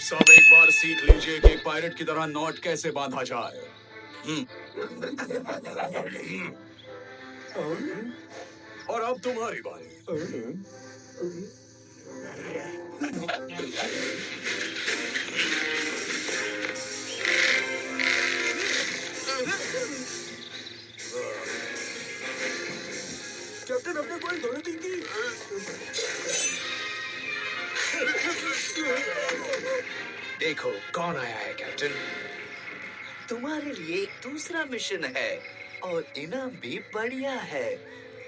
सब एक बार सीख लीजिए कि एक पायरेट की तरह नॉट कैसे बांधा जाए। और अब तुम्हारी बारी। कैप्टन, अपने कोई गलती की? देखो कौन आया है कैप्टन। तुम्हारे लिए एक दूसरा मिशन है और इनाम भी बढ़िया है।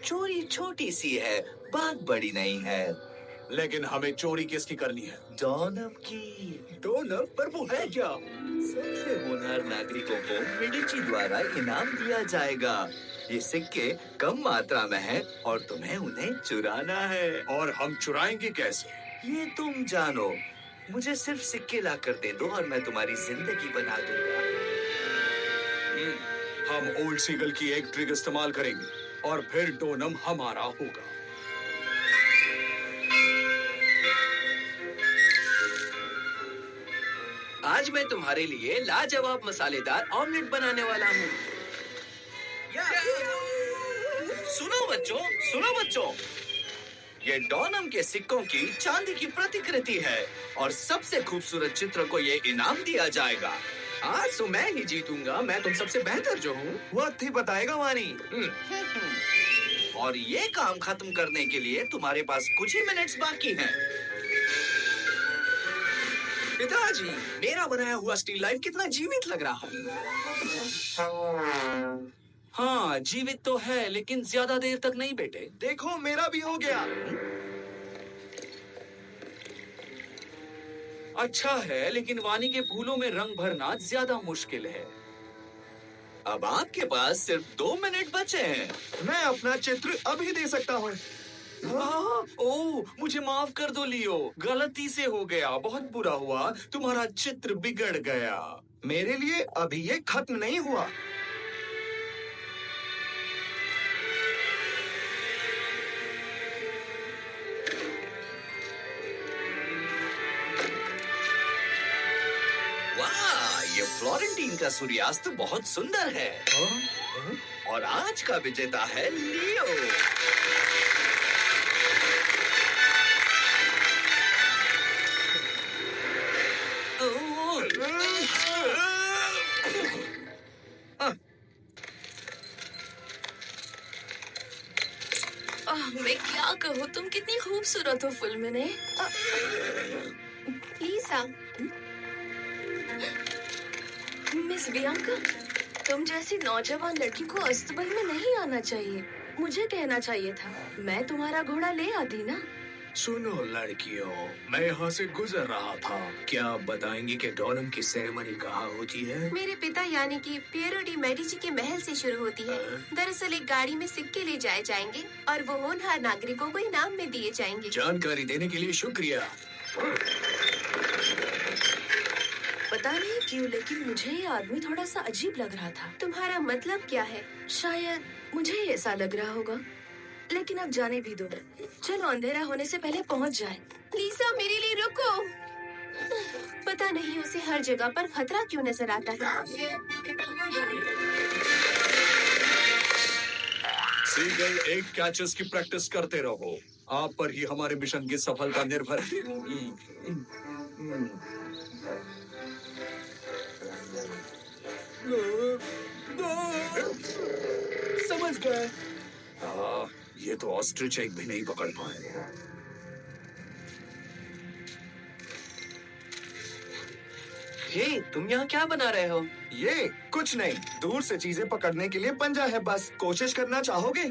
चोरी छोटी सी है, बात बड़ी नहीं है। लेकिन हमें चोरी किसकी करनी है? डॉनम की। डोनम? पर वो है क्या? सबसे होनहार नागरिकों को मेडिची द्वारा इनाम दिया जाएगा। ये सिक्के कम मात्रा में हैं और तुम्हें उन्हें चुराना है। और हम चुराएंगे कैसे? ये तुम जानो। मुझे सिर्फ सिक्के ला कर दे दो और मैं तुम्हारी जिंदगी बना दूंगा। हम ओल्ड सीगल की एक ट्रिक इस्तेमाल करेंगे और फिर डोनम हमारा होगा। आज मैं तुम्हारे लिए लाजवाब मसालेदार ऑमलेट बनाने वाला हूँ। सुनो बच्चों, सुनो बच्चों। ये डॉनम के सिक्कों की चांदी की प्रतिकृति है और सबसे खूबसूरत चित्र को ये इनाम दिया जाएगा। आज तो मैं ही जीतूंगा। मैं तुम सबसे बेहतर जो हूँ। वक्त ही बताएगा वानी। और ये काम खत्म करने के लिए तुम्हारे पास कुछ ही मिनट्स बाकी हैं। पिताजी, मेरा बनाया हुआ स्टील लाइफ कितना जीवित लग रहा है। हाँ, जीवित तो है, लेकिन ज्यादा देर तक नहीं बेटे। देखो मेरा भी हो गया। अच्छा है, लेकिन वानी के फूलों में रंग भरना ज्यादा मुश्किल है। अब आपके पास सिर्फ 2 मिनट बचे हैं। मैं अपना चित्र अभी दे सकता हूँ। ओह, मुझे माफ कर दो लियो, गलती से हो गया। बहुत बुरा हुआ, तुम्हारा चित्र बिगड़ गया। मेरे लिए अभी ये खत्म नहीं हुआ। वाह, ये फ्लोरेंटीन का सूर्यास्त बहुत सुंदर है। और आज का विजेता है लियो। मैं क्या कहूँ, तुम कितनी खूबसूरत हो फिल्म में। लीसा, मिस बियांका, तुम जैसी नौजवान लड़की को अस्तबल में नहीं आना चाहिए। मुझे कहना चाहिए था, मैं तुम्हारा घोड़ा ले आती ना। सुनो लड़कियों, मैं यहाँ से गुजर रहा था। क्या आप बताएंगी कि डोनम की सेरेमनी कहाँ होती है? मेरे पिता यानी कि पियरो डी मेडिची के महल से शुरू होती है। दरअसल एक गाड़ी में सिक्के ले जाए जाएंगे और वो होनहार नागरिकों को इनाम में दिए जाएंगे। जानकारी देने के लिए शुक्रिया। पता नहीं क्यों, लेकिन मुझे ये आदमी थोड़ा सा अजीब लग रहा था। तुम्हारा मतलब क्या है? शायद मुझे ही ऐसा लग रहा होगा, लेकिन अब जाने भी दो। चलो अंधेरा होने से पहले पहुंच जाए। लीसा, मेरे लिए रुको। पता नहीं उसे हर जगह पर खतरा क्यों नजर आता है। सीगल, एक कैचेस की प्रैक्टिस करते रहो। आप पर ही हमारे मिशन की सफलता निर्भर है। समझ गए। ये तो ऑस्ट्रिच एक भी नहीं पकड़ पाए। हे, तुम यहाँ क्या बना रहे हो? ये कुछ नहीं, दूर से चीजें पकड़ने के लिए पंजा है। बस कोशिश करना चाहोगे?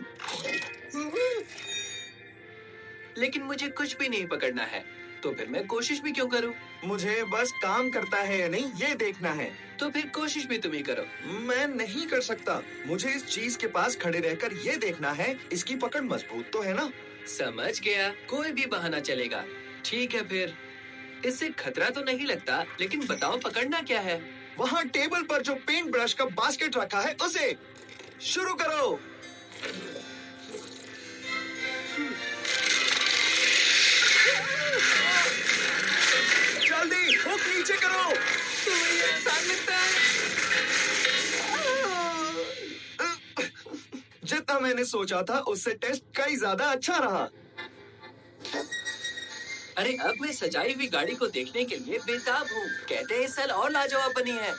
लेकिन मुझे कुछ भी नहीं पकड़ना है, तो फिर मैं कोशिश भी क्यों करूं? मुझे बस काम करता है या नहीं ये देखना है। तो फिर कोशिश भी तुम ही करो। मैं नहीं कर सकता। मुझे इस चीज के पास खड़े रहकर ये देखना है, इसकी पकड़ मजबूत तो है ना? समझ गया, कोई भी बहाना चलेगा। ठीक है फिर, इससे खतरा तो नहीं लगता, लेकिन बताओ पकड़ना क्या है? वहाँ टेबल पर जो पेंट ब्रश का बास्केट रखा है उसे शुरू करो। जल्दी, हुक मैंने सोचा था उससे टेस्ट कई ज्यादा अच्छा रहा। अरे अब मैं सजाई हुई गाड़ी को देखने के लिए बेताब हूँ। कहते हैं इस साल और लाजवाब बनी है।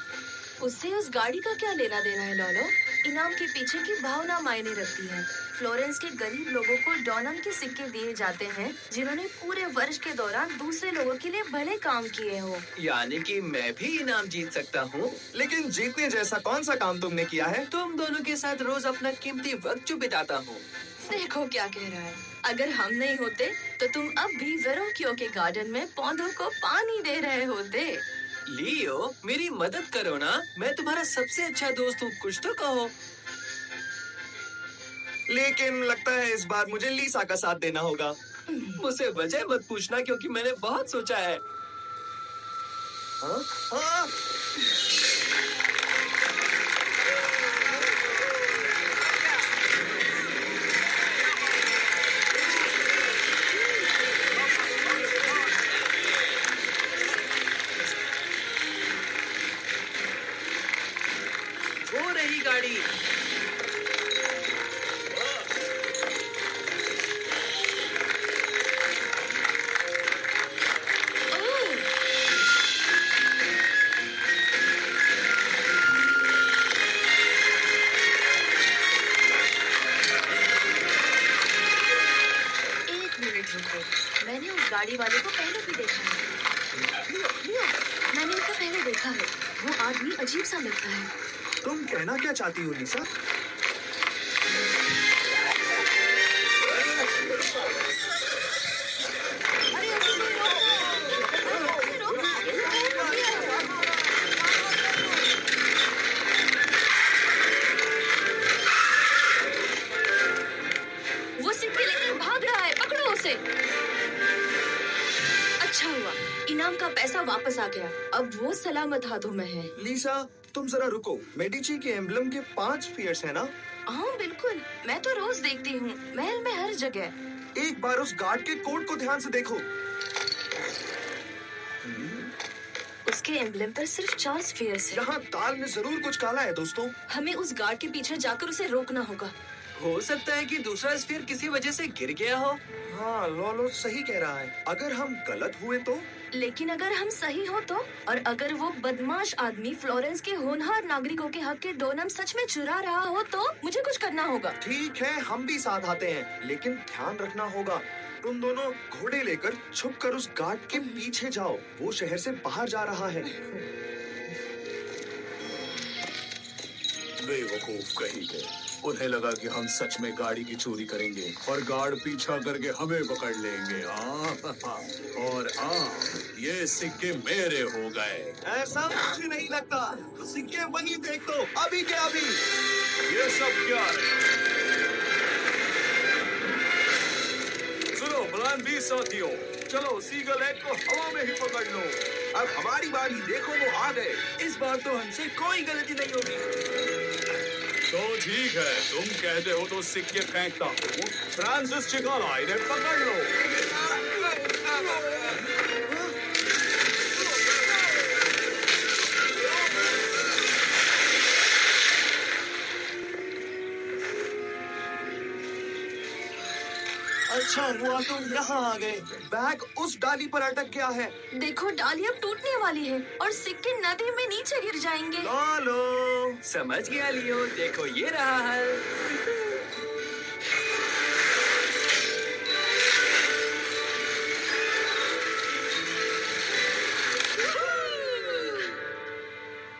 उससे उस गाड़ी का क्या लेना देना है लॉलो? इनाम के पीछे की भावना मायने रखती है। फ्लोरेंस के गरीब लोगों को डॉनम के सिक्के दिए जाते हैं जिन्होंने पूरे वर्ष के दौरान दूसरे लोगों के लिए भले काम किए हो। यानी कि मैं भी इनाम जीत सकता हूँ। लेकिन जीतने जैसा कौन सा काम तुमने किया है? तुम दोनों के साथ रोज अपना कीमती वक्त जो बिताता हूँ। देखो क्या कह रहा है। अगर हम नहीं होते तो तुम अब भी वेरोकियो के गार्डन में पौधों को पानी दे रहे होते। लियो, मेरी मदद करो ना। मैं तुम्हारा सबसे अच्छा दोस्त हूँ, कुछ तो कहो। लेकिन लगता है इस बार मुझे लीसा का साथ देना होगा। मुझसे वजह मत पूछना क्योंकि मैंने बहुत सोचा है। हाँ? हाँ? वो रही गाड़ी। मैंने उस गाड़ी वाले को पहले भी देखा है। लियो, मैंने उसको पहले देखा है। वो आदमी अजीब सा लगता है। तुम कहना क्या चाहती हो लीसा? वो सिक्के लेकर भाग रहा है, पकड़ो उसे। अच्छा हुआ, इनाम का पैसा वापस आ गया। अब वो सलामत हाथों में है। लीसा, तुम जरा रुको। मेडिची के एम्बलम के 5 स्फीयर्स है ना? हाँ बिल्कुल, मैं तो रोज देखती हूँ, महल में हर जगह। एक बार उस गार्ड के कोट को ध्यान से देखो। उसके एम्बलम पर सिर्फ 4 स्फीयर्स है। यहाँ दाल में जरूर कुछ काला है दोस्तों। हमें उस गार्ड के पीछे जाकर उसे रोकना होगा। हो सकता है कि दूसरा स्फीयर किसी वजह से गिर गया हो। हाँ, लोलो सही कह रहा है। अगर हम गलत हुए तो? लेकिन अगर हम सही हो तो? और अगर वो बदमाश आदमी फ्लोरेंस के होनहार नागरिकों के हक के डोनम सच में चुरा रहा हो तो मुझे कुछ करना होगा। ठीक है, हम भी साथ आते हैं, लेकिन ध्यान रखना होगा। तुम दोनों घोड़े लेकर छुपकर उस गार्ड के पीछे जाओ। वो शहर से बाहर जा रहा है। बेवकूफ कहीं के। उन्हें लगा कि हम सच में गाड़ी की चोरी करेंगे और गार्ड पीछा करके हमें पकड़ लेंगे। और ये सिक्के मेरे हो गए। ऐसा मुझे नहीं लगता। सिक्के वहीं फेंक दो, अभी के अभी। ये सब क्या है? सुनो प्लान बी साथियों, चलो सीगल एग को हवा में ही पकड़ लो। अब हमारी बारी, देखो वो आ गए। इस बार तो हमसे कोई गलती नहीं होगी। तो ठीक है, तुम कहते हो तो सिक्के फेंकता हूँ। फ्रांसिस चिकाला, इन्हें पकड़ लो। अच्छा हुआ तुम यहाँ आ गए। बैग उस डाली पर अटक गया है। देखो डाली अब टूटने वाली है और सिक्के नदी में नीचे गिर जाएंगे। लोलो, समझ गया लियो, देखो ये रहा है।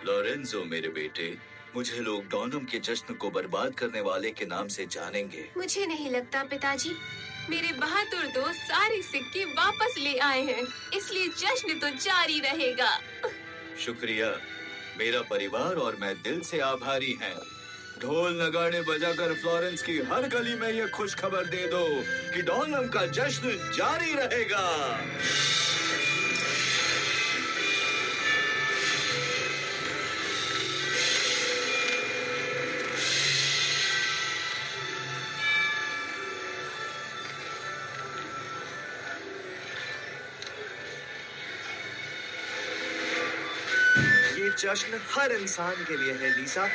लोरेंजो मेरे बेटे, मुझे लोग डॉनम के जश्न को बर्बाद करने वाले के नाम से जानेंगे। मुझे नहीं लगता पिताजी। मेरे बहादुर दोस्त सारे सिक्के वापस ले आए हैं, इसलिए जश्न तो जारी रहेगा। शुक्रिया, मेरा परिवार और मैं दिल से आभारी हैं। ढोल नगाड़े बजाकर फ्लोरेंस की हर गली में ये खुश खबर दे दो कि डॉनम का जश्न जारी रहेगा। ये जश्न हर इंसान के लिए है लीसा।